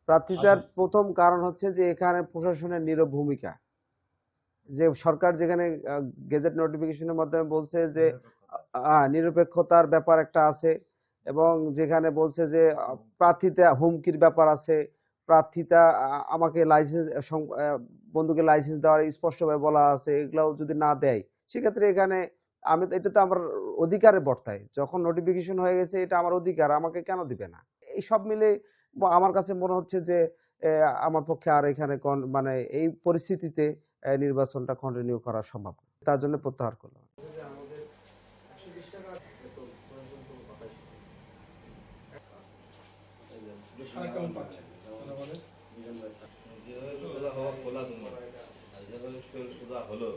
প্রার্থিতার প্রথম কারণ হচ্ছে যে এখানে প্রশাসনের নীরব ভূমিকা। যে সরকার যেখানে গেজেট নোটিফিকেশনের মাধ্যমে বলছে যে নিরপেক্ষতার ব্যাপার একটা আছে, এবং যেখানে বলছে যে প্রার্থিতা হুমকির ব্যাপার আছে, প্রার্থিতা আমাকে লাইসেন্স বন্ধুকে লাইসেন্স দেওয়ার স্পষ্টভাবে বলা আছে, এগুলাও যদি না দেয় সেক্ষেত্রে এখানে আমি তো, এটা তো আমার অধিকারের বর্তায়, যখন নোটিফিকেশন হয়ে গেছে এটা আমার অধিকার, আমাকে কেন দিবে না? এই সব মিলে আমার কাছে মনে হচ্ছে যে আমার পক্ষে আর এখানে মানে এই পরিস্থিতিতে নির্বাচনটা কন্টিনিউ করা সম্ভব না। তার জন্য প্রত্যাহার করলাম। কেমন পাচ্ছেন যেভাবে সোজা হওয়া খোলা দুনিয়া আর যেভাবে সোজা হলো